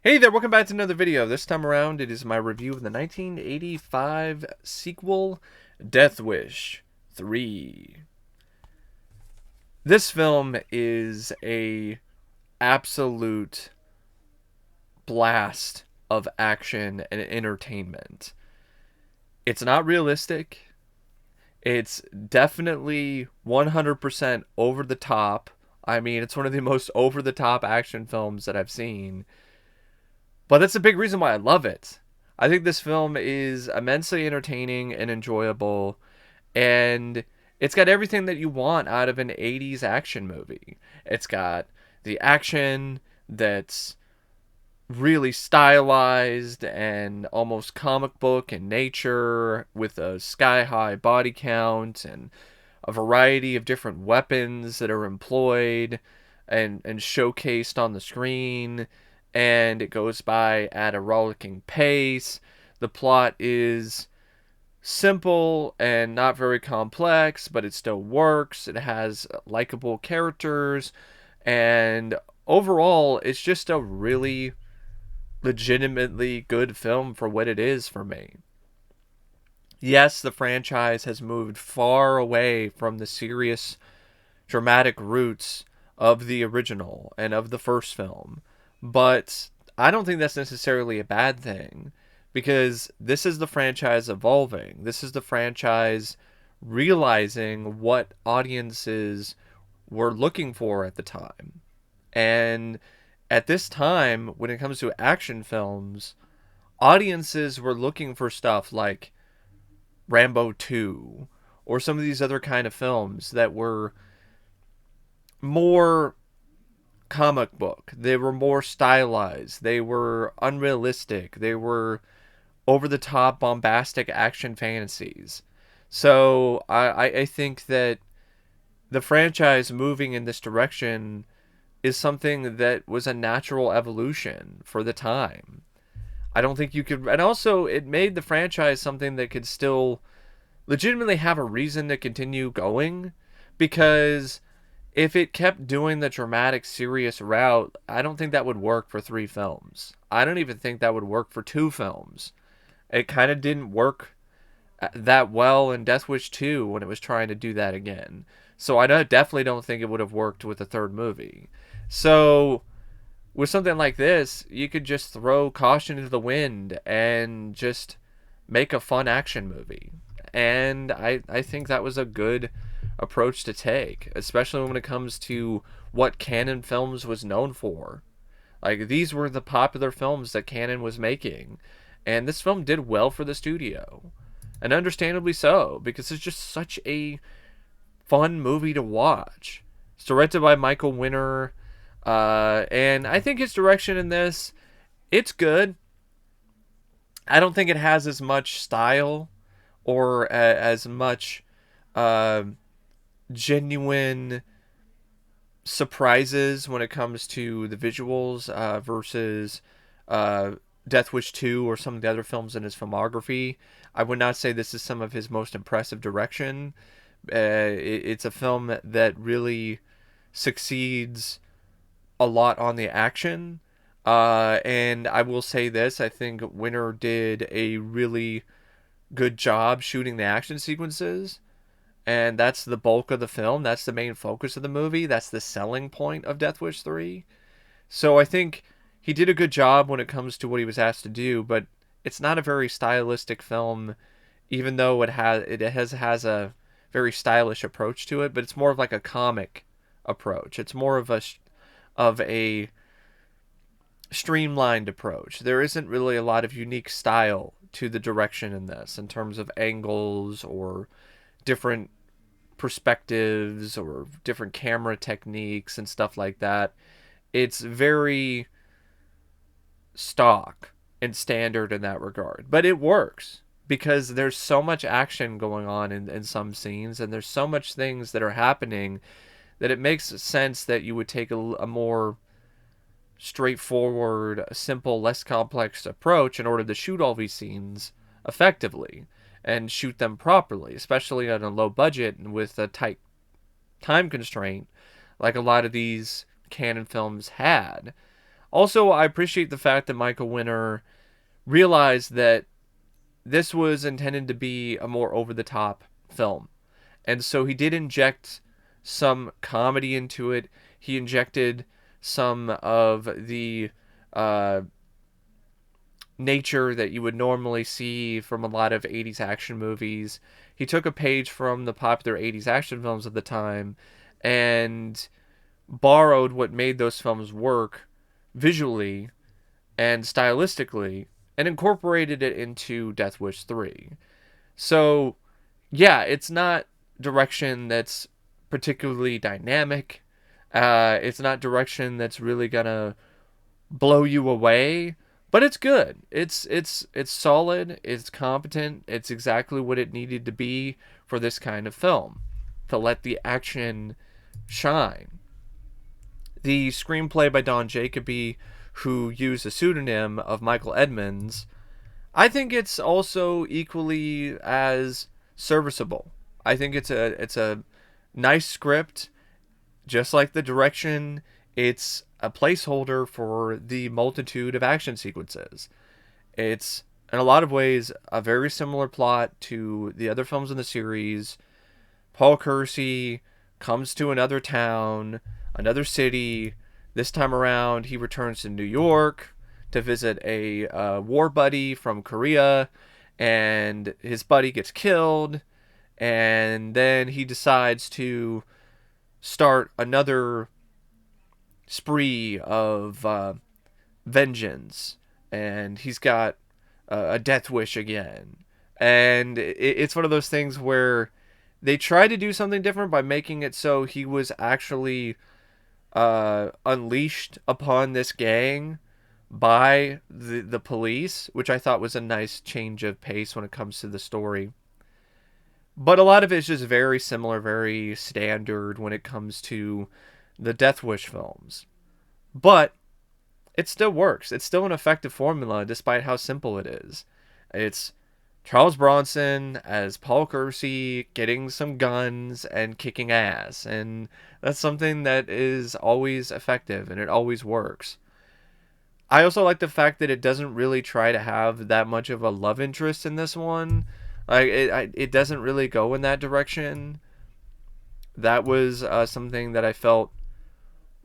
Hey there, welcome back to another video. This time around, it is my review of the 1985 sequel, Death Wish 3. This film is a absolute blast of action and entertainment. It's not realistic. It's definitely 100% over the top. I mean, it's one of the most over the top action films that I've seen. But that's a big reason why I love it. I think this film is immensely entertaining and enjoyable, and it's got everything that you want out of an 80s action movie. It's got the action that's really stylized and almost comic book in nature, with a sky high body count and a variety of different weapons that are employed and showcased on the screen, and it goes by at a rollicking pace. The plot is simple and not very complex, but it still works. It has likable characters, and overall, it's just a really legitimately good film for what it is for me. Yes, the franchise has moved far away from the serious, dramatic roots of the original and of the first film, but I don't think that's necessarily a bad thing, because this is the franchise evolving. This is the franchise realizing what audiences were looking for at the time. And at this time, when it comes to action films, audiences were looking for stuff like Rambo 2 or some of these other kind of films that were more comic book. They were more stylized. They were unrealistic. They were over the top, bombastic action fantasies. So I think that the franchise moving in this direction is something that was a natural evolution for the time. I don't think you could, and also it made the franchise something that could still legitimately have a reason to continue going, because if it kept doing the dramatic, serious route, I don't think that would work for 3 films. I don't even think that would work for 2 films. It kind of didn't work that well in Death Wish 2 when it was trying to do that again. So definitely don't think it would have worked with the third movie. So with something like this, you could just throw caution into the wind and just make a fun action movie. And I think that was a good approach to take, especially when it comes to what Cannon Films was known for. Like, these were the popular films that Cannon was making, and this film did well for the studio, and understandably so, because it's just such a fun movie to watch. It's directed by Michael Winner, and I think his direction in this, it's good. I don't think it has as much style or as much uh, genuine surprises when it comes to the visuals versus uh, Death Wish 2 or some of the other films in his filmography. I would not say this is some of his most impressive direction. It's a film that really succeeds a lot on the action. And I will say this, I think Winter did a really good job shooting the action sequences, and that's the bulk of the film. That's the main focus of the movie. That's the selling point of Death Wish 3. So I think he did a good job when it comes to what he was asked to do, but it's not a very stylistic film, even though it has a very stylish approach to it, but it's more of like a comic approach. It's more of a streamlined approach. There isn't really a lot of unique style to the direction in this, in terms of angles or different perspectives or different camera techniques and stuff like that. It's very stock and standard in that regard, but it works because there's so much action going on in some scenes, and there's so much things that are happening that it makes sense that you would take a more straightforward, simple, less complex approach in order to shoot all these scenes effectively and shoot them properly, especially on a low budget and with a tight time constraint like a lot of these Cannon films had. Also, I appreciate the fact that Michael Winner realized that this was intended to be a more over the top film. And so he did inject some comedy into it. He injected some of the uh, nature that you would normally see from a lot of 80s action movies. He took a page from the popular 80s action films of the time and borrowed what made those films work visually and stylistically and incorporated it into Death Wish 3. So, yeah, it's not direction that's particularly dynamic. It's not direction that's really gonna blow you away, but it's good. It's solid. It's competent. It's exactly what it needed to be for this kind of film, to let the action shine. The screenplay by Don Jacoby, who used the pseudonym of Michael Edmonds, I think it's also equally as serviceable. I think it's a nice script, just like the direction. It's a placeholder for the multitude of action sequences. It's in a lot of ways a very similar plot to the other films in the series. Paul Kersey comes to another town, another city. This time around, he returns to New York to visit a war buddy from Korea, and his buddy gets killed, and then he decides to start another spree of vengeance, and he's got a death wish again. And it's one of those things where they try to do something different by making it so he was actually unleashed upon this gang by the police, which I thought was a nice change of pace when it comes to the story. But a lot of it's just very similar, very standard when it comes to the Death Wish films. But it still works. It's still an effective formula despite how simple it is. It's Charles Bronson as Paul Kersey getting some guns and kicking ass. And that's something that is always effective and it always works. I also like the fact that it doesn't really try to have that much of a love interest in this one. Like it doesn't really go in that direction. That was something that I felt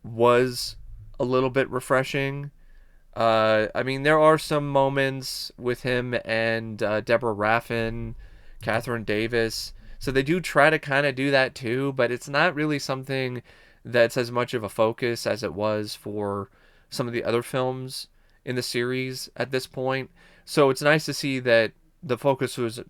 was a little bit refreshing. I mean, there are some moments with him and Deborah Raffin, Catherine Davis. So they do try to kind of do that too, but it's not really something that's as much of a focus as it was for some of the other films in the series at this point. So it's nice to see that the focus was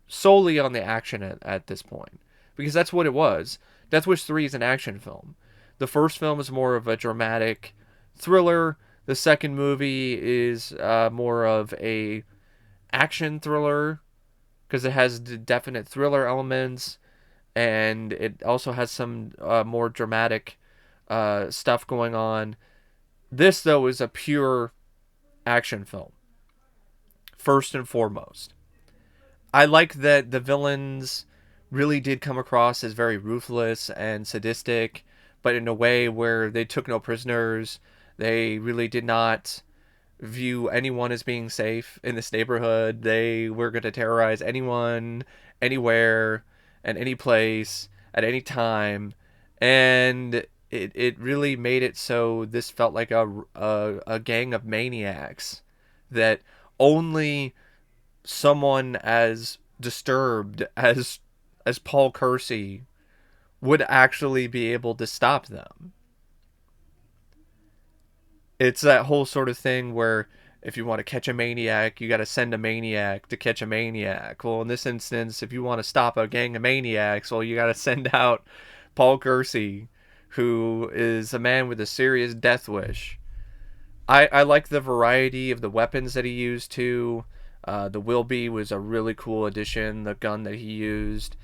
solely on the action at this point, because that's what it was. Death Wish 3 is an action film. The first film is more of a dramatic thriller. The second movie is more of a action thriller because it has definite thriller elements, and it also has some more dramatic stuff going on. This, though, is a pure action film, first and foremost. I like that the villains really did come across as very ruthless and sadistic, but in a way where they took no prisoners. They really did not view anyone as being safe in this neighborhood. They were going to terrorize anyone, anywhere, and any place, at any time. And it really made it so this felt like a gang of maniacs that only someone as disturbed as Paul Kersey would actually be able to stop them. It's that whole sort of thing where if you want to catch a maniac, you got to send a maniac to catch a maniac. Well, in this instance, if you want to stop a gang of maniacs, well, you got to send out Paul Kersey, who is a man with a serious death wish. I like the variety of the weapons that he used too. The Wilby was a really cool addition. The gun that he used.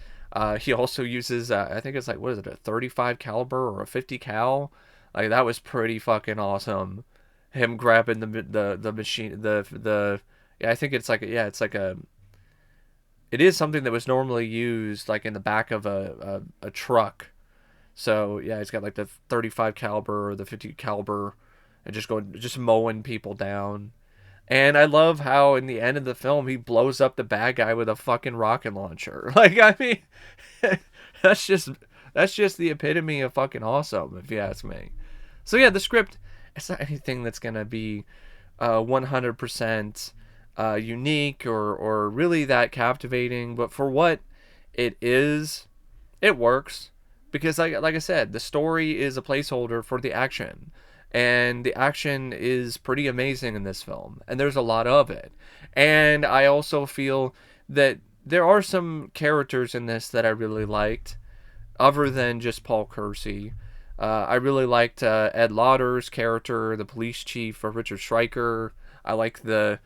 He also uses, I think it's like, what is it, a 35 caliber or a 50 cal? Like that was pretty fucking awesome. Him grabbing the machine, the yeah, I think it's like, yeah, it's like it is something that was normally used like in the back of a truck. So yeah, he's got like the 35 caliber or the 50 caliber, and just mowing people down. And I love how in the end of the film he blows up the bad guy with a fucking rocket launcher. Like, I mean, that's just that's just the epitome of fucking awesome, if you ask me. So yeah, the script, it's not anything that's gonna be 100% unique or really that captivating, but for what it is, it works because like I said, the story is a placeholder for the action. And the action is pretty amazing in this film, and there's a lot of it. And I also feel that there are some characters in this that I really liked, other than just Paul Kersey. I really liked Ed Lauter's character, the police chief, Richard Stryker. I like the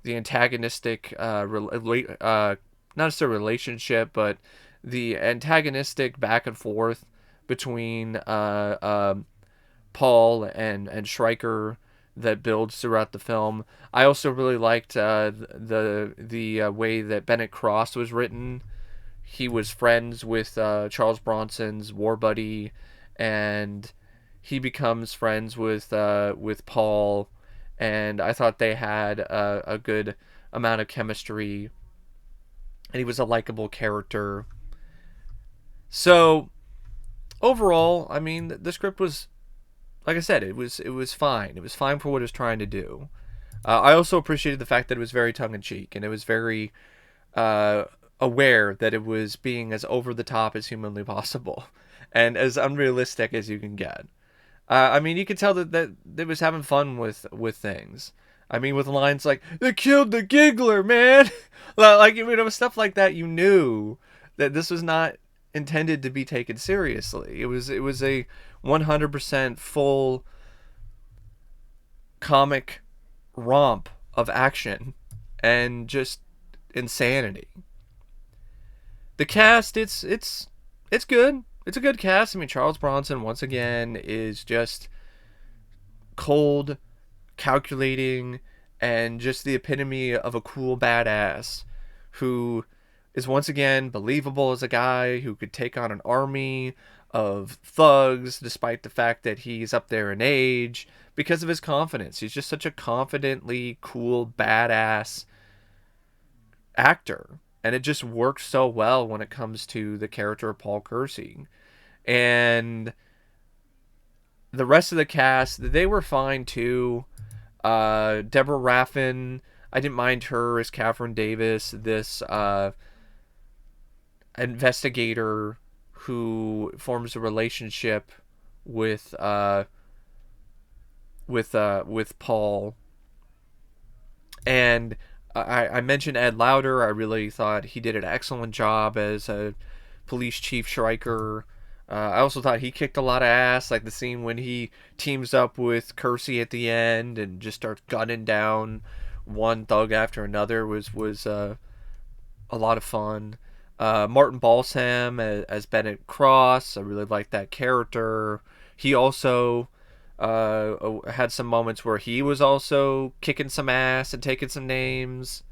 antagonistic not necessarily relationship, but the antagonistic back and forth between Paul and Stryker that builds throughout the film. I also really liked the way that Bennett Cross was written. He was friends with Charles Bronson's war buddy, and he becomes friends with Paul, and I thought they had a good amount of chemistry, and he was a likable character. So overall, I mean, the script was, like I said, it was fine. It was fine for what it was trying to do. I also appreciated the fact that it was very tongue in cheek, and it was very aware that it was being as over the top as humanly possible, and as unrealistic as you can get. I mean, you could tell that it was having fun with things. I mean, with lines like "They killed the giggler, man," like stuff like that. You knew that this was not intended to be taken seriously. It was a 100% full comic romp of action and just insanity. The cast, it's good. It's a good cast. I mean, Charles Bronson once again is just cold, calculating, and just the epitome of a cool badass who is once again believable as a guy who could take on an army of thugs despite the fact that he's up there in age because of his confidence. He's just such a confidently cool badass actor, and it just works so well when it comes to the character of Paul Kersey. And the rest of the cast, they were fine too. Deborah Raffin, I didn't mind her as Catherine Davis, this investigator who forms a relationship with Paul. And I mentioned Ed Lauter. I really thought he did an excellent job as a police chief Stryker. I also thought he kicked a lot of ass, like the scene when he teams up with Kersey at the end and just starts gunning down one thug after another was a lot of fun. Martin Balsam as Bennett Cross, I really liked that character. He also had some moments where he was also kicking some ass and taking some names.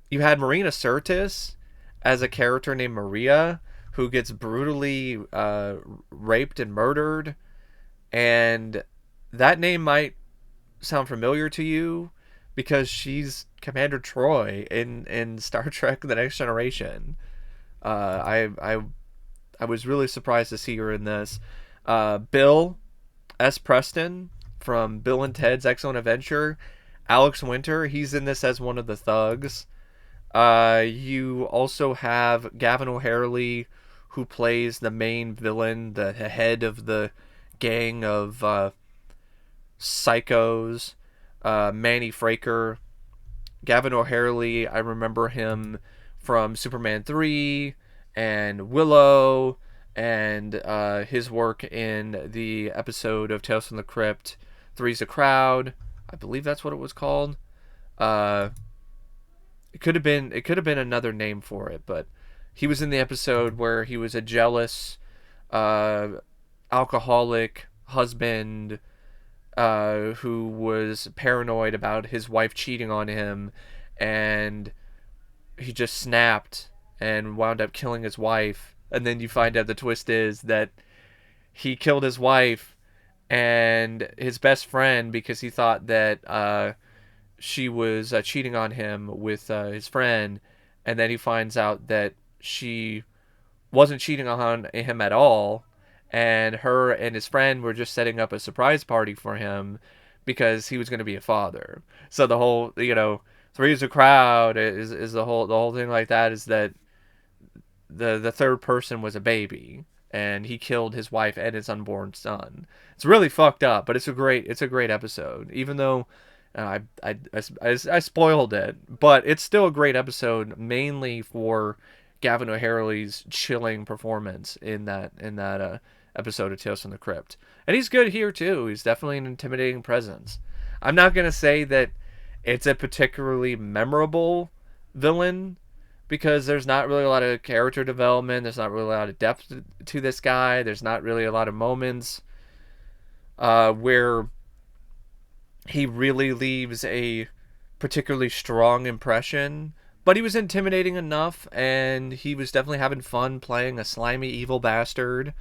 You had Marina Sirtis as a character named Maria, who gets brutally raped and murdered. And that name might sound familiar to you because she's Commander Troy in Star Trek The Next Generation. I was really surprised to see her in this. Bill S. Preston from Bill and Ted's Excellent Adventure. Alex Winter, he's in this as one of the thugs. You also have Gavin O'Herlihy, who plays the main villain, the head of the gang of psychos. Manny Fraker. Gavin O'Herlihy, I remember him from Superman 3 and Willow, and his work in the episode of Tales from the Crypt, Three's a Crowd. I believe that's what it was called. It could have been another name for it, but he was in the episode where he was a jealous alcoholic husband who was paranoid about his wife cheating on him, and he just snapped and wound up killing his wife. And then you find out the twist is that he killed his wife and his best friend, because he thought that she was cheating on him with his friend, and then he finds out that she wasn't cheating on him at all, and her and his friend were just setting up a surprise party for him because he was going to be a father. So the whole, three's a crowd is the whole thing like that, is that the third person was a baby, and he killed his wife and his unborn son. It's really fucked up, but it's a great episode. Even though I spoiled it, but it's still a great episode, mainly for Gavin O'Herlihy's chilling performance in that episode of Tales from the Crypt, and he's good here too. He's definitely an intimidating presence. I'm not gonna say that it's a particularly memorable villain, because there's not really a lot of character development. There's not really a lot of depth to this guy. There's not really a lot of moments where he really leaves a particularly strong impression. But he was intimidating enough, and he was definitely having fun playing a slimy, evil bastard.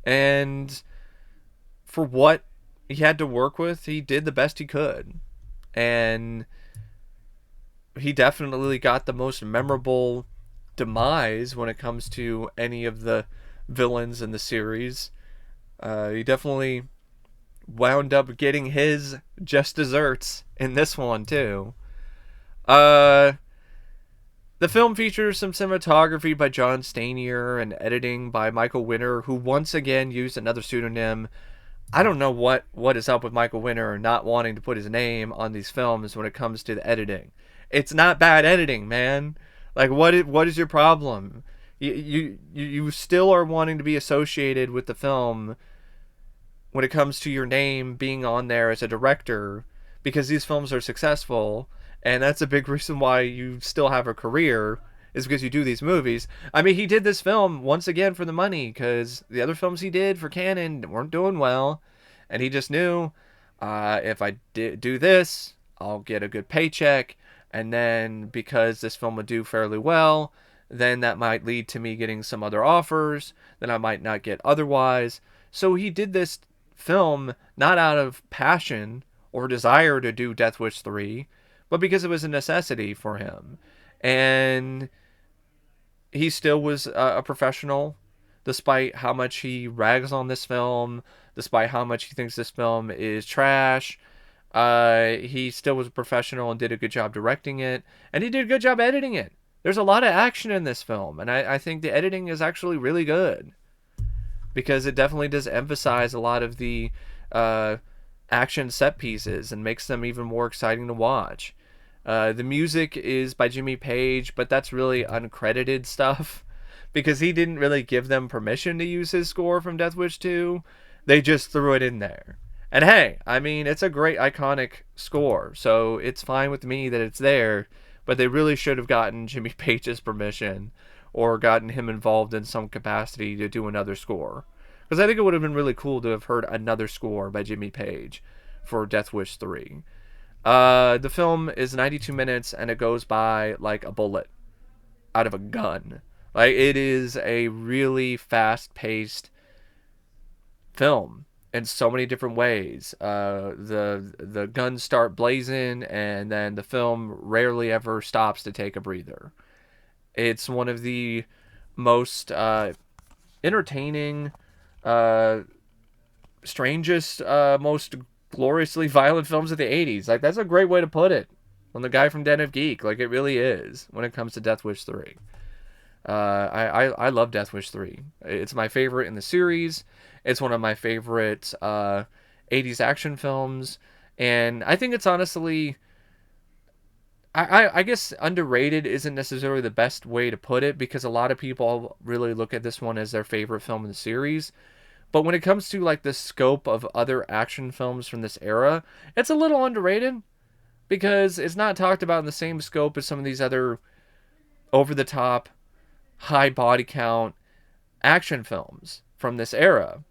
And for what he had to work with, he did the best he could. And he definitely got the most memorable demise when it comes to any of the villains in the series. He definitely wound up getting his just desserts in this one too. Uh, the film features some cinematography by John Stanier and editing by Michael Winter, who once again used another pseudonym. I don't know what is up with Michael Winter not wanting to put his name on these films when it comes to the editing. It's not bad editing, man. Like, what is your problem? You still are wanting to be associated with the film when it comes to your name being on there as a director, because these films are successful, and that's a big reason why you still have a career, is because you do these movies. I mean, he did this film once again for the money, because the other films he did for Canon weren't doing well, and he just knew, if I do this, I'll get a good paycheck, and then because this film would do fairly well, then that might lead to me getting some other offers that I might not get otherwise. So he did this film not out of passion or desire to do Death Wish 3, but because it was a necessity for him. And he still was a professional, despite how much he rags on this film, despite how much he thinks this film is trash. He still was a professional and did a good job directing it, and he did a good job editing it. There's a lot of action in this film, and I think the editing is actually really good, because it definitely does emphasize a lot of the action set pieces and makes them even more exciting to watch. The music is by Jimmy Page, but that's really uncredited stuff, because he didn't really give them permission to use his score from Death Wish 2. They just threw it in there. And hey, I mean, it's a great iconic score, so it's fine with me that it's there, but they really should have gotten Jimmy Page's permission, or gotten him involved in some capacity to do another score. Because I think it would have been really cool to have heard another score by Jimmy Page for Death Wish 3. The film is 92 minutes, and it goes by like a bullet out of a gun. Like, it is a really fast-paced film in so many different ways. The guns start blazing, and then the film rarely ever stops to take a breather. It's one of the most entertaining, strangest, most gloriously violent films of the 80s. Like, that's a great way to put it. On the guy from Den of Geek, like, it really is when it comes to Death Wish 3. I love Death Wish 3. It's my favorite in the series. It's one of my favorite 80s action films. And I think it's honestly, I guess underrated isn't necessarily the best way to put it, because a lot of people really look at this one as their favorite film in the series. But when it comes to like the scope of other action films from this era, it's a little underrated, because it's not talked about in the same scope as some of these other over the top, high body count action films from this era.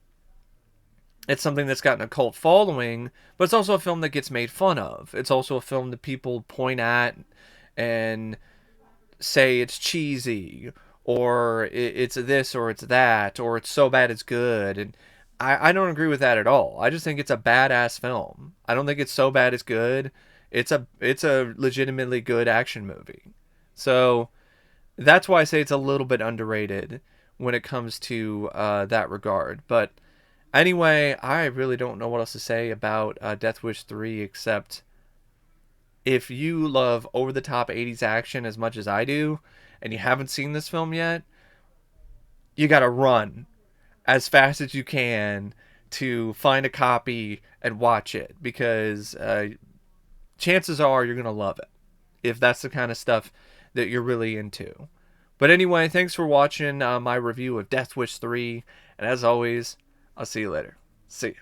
It's something that's gotten a cult following, but it's also a film that gets made fun of. It's also a film that people point at and say it's cheesy, or it's this, or it's that, or it's so bad it's good. And I don't agree with that at all. I just think it's a badass film. I don't think it's so bad it's good. It's a legitimately good action movie. So that's why I say it's a little bit underrated when it comes to that regard. But anyway, I really don't know what else to say about Death Wish 3 except if you love over the top 80s action as much as I do and you haven't seen this film yet, you got to run as fast as you can to find a copy and watch it because chances are you're going to love it if that's the kind of stuff that you're really into. But anyway, thanks for watching my review of Death Wish 3. And as always, I'll see you later. See ya.